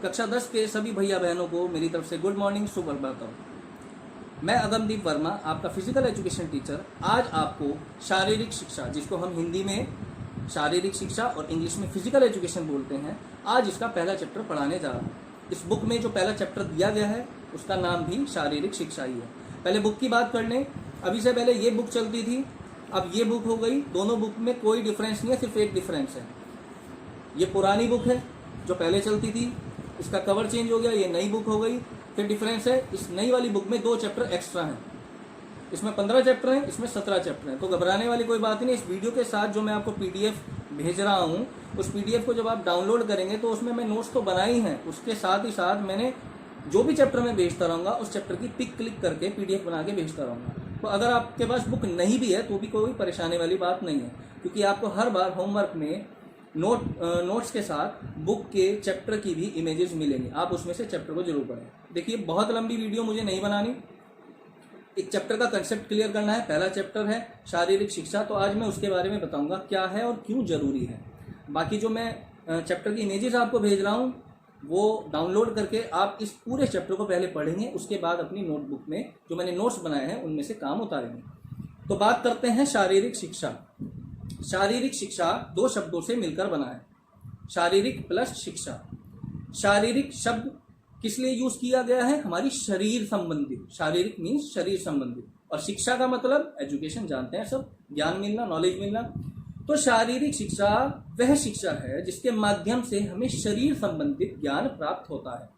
कक्षा 10 के सभी भैया बहनों को मेरी तरफ से गुड मॉर्निंग, सुप्रभातम। मैं अगमदीप वर्मा, आपका फिजिकल एजुकेशन टीचर, आज आपको शारीरिक शिक्षा, जिसको हम हिंदी में शारीरिक शिक्षा और इंग्लिश में फिजिकल एजुकेशन बोलते हैं, आज इसका पहला चैप्टर पढ़ाने जा रहा हूँ। इस बुक में जो पहला चैप्टर दिया गया है उसका नाम भी शारीरिक शिक्षा ही है। पहले बुक की बात कर लें। अभी से पहले ये बुक चलती थी, अब ये बुक हो गई। दोनों बुक में कोई डिफरेंस नहीं है, सिर्फ एक डिफरेंस है। ये पुरानी बुक है जो पहले चलती थी, इसका कवर चेंज हो गया, ये नई बुक हो गई। फिर डिफरेंस है, इस नई वाली बुक में 2 चैप्टर एक्स्ट्रा हैं। इसमें 15 चैप्टर हैं, इसमें 17 चैप्टर हैं। तो घबराने वाली कोई बात नहीं। इस वीडियो के साथ जो मैं आपको पीडीएफ भेज रहा हूँ, उस पीडीएफ को जब आप डाउनलोड करेंगे तो उसमें मैं नोट्स तो बनाई हैं, उसके साथ ही साथ मैंने जो भी चैप्टर में भेजता रहूँगा उस चैप्टर की पिक क्लिक करके पीडीएफ बना के भेजता रहूँगा। तो अगर आपके पास बुक नहीं भी है तो भी कोई परेशानी वाली बात नहीं है, क्योंकि आपको हर बार होमवर्क में नोट्स के साथ बुक के चैप्टर की भी इमेजेस मिलेंगी। आप उसमें से चैप्टर को जरूर पढ़ें। देखिए, बहुत लंबी वीडियो मुझे नहीं बनानी, एक चैप्टर का कंसेप्ट क्लियर करना है। पहला चैप्टर है शारीरिक शिक्षा, तो आज मैं उसके बारे में बताऊंगा क्या है और क्यों जरूरी है। बाकी जो मैं चैप्टर की इमेजेस आपको भेज रहा हूँ वो डाउनलोड करके आप इस पूरे चैप्टर को पहले पढ़ेंगे, उसके बाद अपनी नोटबुक में जो मैंने नोट्स बनाए हैं उनमें से काम उतारेंगे। तो बात करते हैं शारीरिक शिक्षा। शारीरिक शिक्षा 2 शब्दों से मिलकर बना है, शारीरिक प्लस शिक्षा। शारीरिक शब्द किस लिए यूज किया गया है? हमारी शरीर संबंधित। शारीरिक मीन्स शरीर संबंधित, और शिक्षा का मतलब एजुकेशन, जानते हैं सब, ज्ञान मिलना, नॉलेज मिलना। तो शारीरिक शिक्षा वह शिक्षा है जिसके माध्यम से हमें शरीर संबंधित ज्ञान प्राप्त होता है।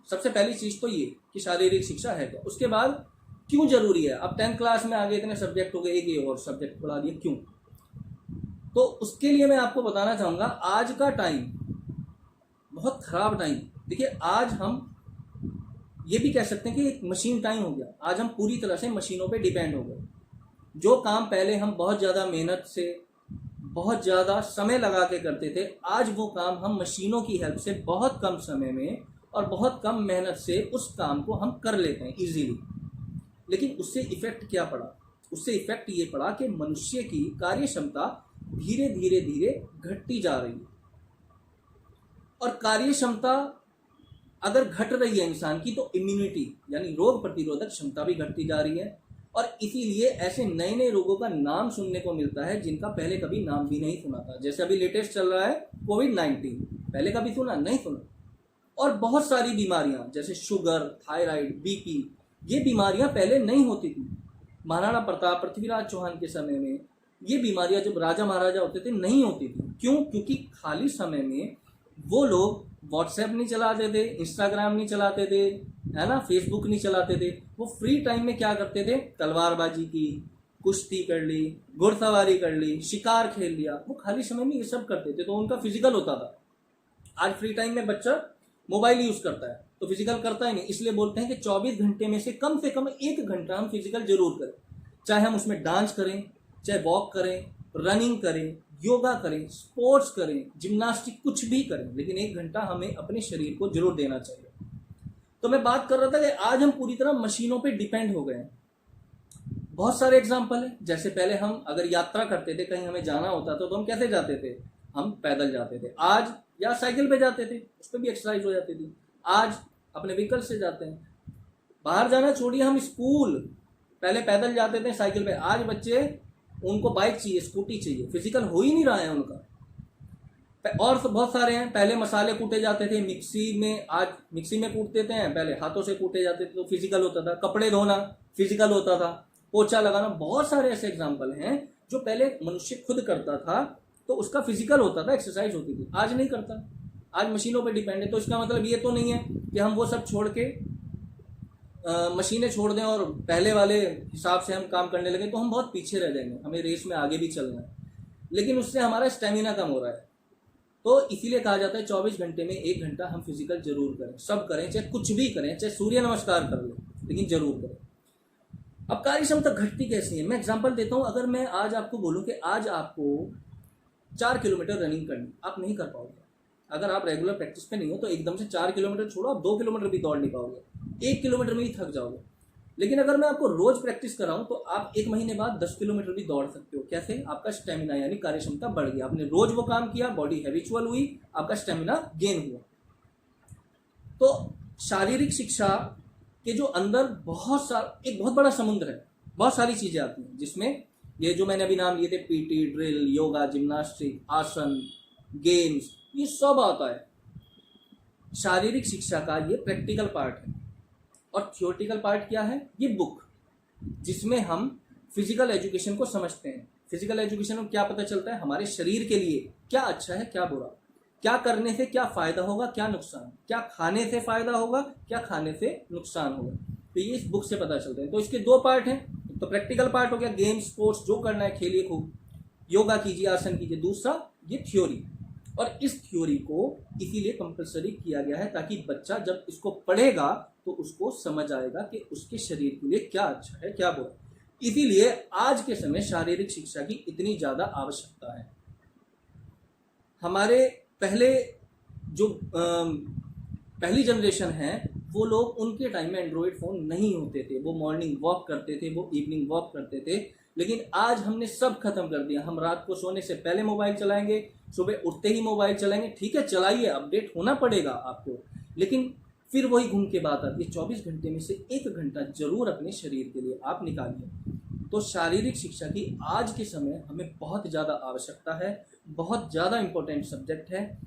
सबसे पहली चीज तो ये कि शारीरिक शिक्षा है क्या। उसके बाद क्यों जरूरी है। अब 10th क्लास में आगे इतने सब्जेक्ट हो गए, एक ये और सब्जेक्ट बढ़ा दिए, क्यों? तो उसके लिए मैं आपको बताना चाहूंगा, आज का टाइम बहुत खराब टाइम। देखिए, आज हम ये भी कह सकते हैं कि एक मशीन टाइम हो गया। आज हम पूरी तरह से मशीनों पे डिपेंड हो गए। जो काम पहले हम बहुत ज़्यादा मेहनत से, बहुत ज़्यादा समय लगा के करते थे, आज वो काम हम मशीनों की हेल्प से बहुत कम समय में और बहुत कम मेहनत से उस काम को हम कर लेते हैं इजीली। लेकिन उससे इफेक्ट क्या पड़ा? उससे इफेक्ट ये पड़ा कि मनुष्य की कार्य क्षमता धीरे धीरे धीरे घटती जा रही है। और कार्य क्षमता अगर घट रही है इंसान की, तो इम्यूनिटी यानी रोग प्रतिरोधक क्षमता भी घटती जा रही है। और इसीलिए ऐसे नए नए रोगों का नाम सुनने को मिलता है जिनका पहले कभी नाम भी नहीं सुना था। जैसे अभी लेटेस्ट चल रहा है कोविड-19, पहले कभी सुना नहीं सुना। और बहुत सारी बीमारियां जैसे शुगर, थायराइड, बीपी, ये बीमारियां पहले नहीं होती थी। महाराणा प्रताप, पृथ्वीराज चौहान के समय में ये बीमारियां, जब राजा महाराजा होते थे, नहीं होती थी। क्यों? क्योंकि खाली समय में वो लोग व्हाट्सएप नहीं चलाते थे, इंस्टाग्राम नहीं चलाते थे, है ना, फेसबुक नहीं चलाते थे। वो फ्री टाइम में क्या करते थे? तलवारबाजी की, कुश्ती कर ली, घुड़सवारी कर ली, शिकार खेल लिया। वो खाली समय में ये सब करते थे, तो उनका फिजिकल होता था। आज फ्री टाइम में बच्चा मोबाइल यूज करता है तो फिजिकल करता ही नहीं। इसलिए बोलते हैं कि 24 घंटे में से कम 1 घंटा हम फिजिकल जरूर करें। चाहे हम उसमें डांस करें, चाहे वॉक करें, रनिंग करें, योगा करें, स्पोर्ट्स करें, जिम्नास्टिक, कुछ भी करें, लेकिन 1 घंटा हमें अपने शरीर को जरूर देना चाहिए। तो मैं बात कर रहा था कि आज हम पूरी तरह मशीनों पे डिपेंड हो गए हैं। बहुत सारे एग्जाम्पल हैं। जैसे पहले हम अगर यात्रा करते थे, कहीं हमें जाना होता था, तो हम कैसे जाते थे? हम पैदल जाते थे। आज या साइकिल पे जाते थे, उस पर भी एक्सरसाइज हो जाती थी। आज अपने व्हीकल से जाते हैं। बाहर जाना छोड़िए, हम स्कूल पहले पैदल जाते थे, साइकिल पे। आज बच्चे, उनको बाइक चाहिए, स्कूटी चाहिए, फिजिकल हो ही नहीं रहा है उनका। और बहुत सारे हैं। पहले मसाले कूटे जाते थे मिक्सी में, आज मिक्सी में कूट देते हैं, पहले हाथों से कूटे जाते थे, तो फिजिकल होता था। कपड़े धोना फिजिकल होता था, पोछा लगाना, बहुत सारे ऐसे एग्जाम्पल हैं जो पहले मनुष्य खुद करता था, तो उसका फिजिकल होता था, एक्सरसाइज होती थी। आज नहीं करता, आज मशीनों पर डिपेंड है। तो इसका मतलब ये तो नहीं है कि हम वो सब छोड़ के मशीनें छोड़ दें और पहले वाले हिसाब से हम काम करने लगे, तो हम बहुत पीछे रह जाएंगे। हमें रेस में आगे भी चलना है, लेकिन उससे हमारा स्टेमिना कम हो रहा है। तो इसीलिए कहा जाता है 24 घंटे में 1 घंटा हम फिजिकल जरूर करें। सब करें, चाहे कुछ भी करें, चाहे सूर्य नमस्कार कर लें, लेकिन जरूर करें। अब कार्य क्षमता घटती कैसी है, मैं एग्जाम्पल देता हूँ। अगर मैं आज आपको बोलूँ कि आज आपको 4 किलोमीटर रनिंग करनी, आप नहीं कर पाओगे। अगर आप रेगुलर प्रैक्टिस पे नहीं हो तो एकदम से 4 किलोमीटर छोड़ो, आप 2 किलोमीटर भी दौड़ नहीं पाओगे, 1 किलोमीटर में ही थक जाओगे। लेकिन अगर मैं आपको रोज प्रैक्टिस कराऊं तो आप 1 महीने बाद 10 किलोमीटर भी दौड़ सकते हो। कैसे? आपका स्टेमिना यानी कार्य क्षमता बढ़ गया, आपने रोज वो काम किया, बॉडी हैबिचुअल हुई, आपका स्टेमिना गेन हुआ। तो शारीरिक शिक्षा के जो अंदर एक बहुत बड़ा समुद्र है, बहुत सारी चीजें आती हैं, जिसमें ये जो मैंने अभी नाम लिए थे, पीटी, ड्रिल, योगा, जिम्नास्टिक, आसन, गेम्स, ये सब आता है। शारीरिक शिक्षा का ये प्रैक्टिकल पार्ट है। और थियोरेटिकल पार्ट क्या है? ये बुक, जिसमें हम फिजिकल एजुकेशन को समझते हैं। फिजिकल एजुकेशन में क्या पता चलता है? हमारे शरीर के लिए क्या अच्छा है, क्या बुरा, क्या करने से क्या फायदा होगा, क्या नुकसान, क्या खाने से फायदा होगा, क्या खाने से नुकसान होगा। तो ये इस बुक से पता चलता है। तो इसके दो पार्ट हैं। तो प्रैक्टिकल पार्ट हो गया, गेम, स्पोर्ट्स, जो करना है खेलिए खूब, योगा कीजिए, आसन कीजिए। दूसरा ये थ्योरी, और इस थ्योरी को इसीलिए कंपलसरी किया गया है ताकि बच्चा जब इसको पढ़ेगा तो उसको समझ आएगा कि उसके शरीर के लिए क्या अच्छा है, क्या बुरा। इसीलिए आज के समय शारीरिक शिक्षा की इतनी ज्यादा आवश्यकता है। हमारे पहले जो पहली जनरेशन है, वो लोग, उनके टाइम में एंड्रॉयड फ़ोन नहीं होते थे, वो मॉर्निंग वॉक करते थे, वो इवनिंग वॉक करते थे। लेकिन आज हमने सब खत्म कर दिया। हम रात को सोने से पहले मोबाइल चलाएंगे, सुबह उठते ही मोबाइल चलाएंगे। ठीक है, चलाइए, अपडेट होना पड़ेगा आपको, लेकिन फिर वही घूम के बात आती है, 24 घंटे में से 1 घंटा जरूर अपने शरीर के लिए आप निकालिए। तो शारीरिक शिक्षा की आज के समय हमें बहुत ज़्यादा आवश्यकता है, बहुत ज़्यादा इम्पोर्टेंट सब्जेक्ट है।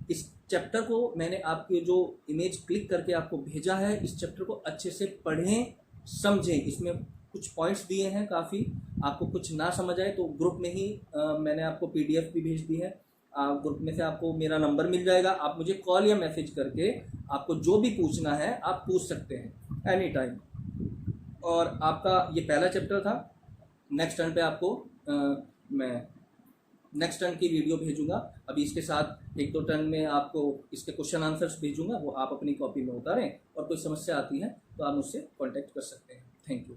इस चैप्टर को मैंने आपके जो इमेज क्लिक करके आपको भेजा है, इस चैप्टर को अच्छे से पढ़ें, समझें। इसमें कुछ पॉइंट्स दिए हैं काफ़ी, आपको कुछ ना समझ आए तो ग्रुप में ही मैंने आपको PDF भी भेज दी है। ग्रुप में से आपको मेरा नंबर मिल जाएगा, आप मुझे कॉल या मैसेज करके आपको जो भी पूछना है आप पूछ सकते हैं एनी टाइम। और आपका ये पहला चैप्टर था। नेक्स्ट टर्न पे आपको मैं नेक्स्ट टर्न की वीडियो भेजूंगा। अभी इसके साथ 1-2 टर्न में आपको इसके क्वेश्चन आंसर्स भेजूंगा, वो आप अपनी कॉपी में उतारें। और कोई समस्या आती है तो आप मुझसे कांटेक्ट कर सकते हैं। Thank you.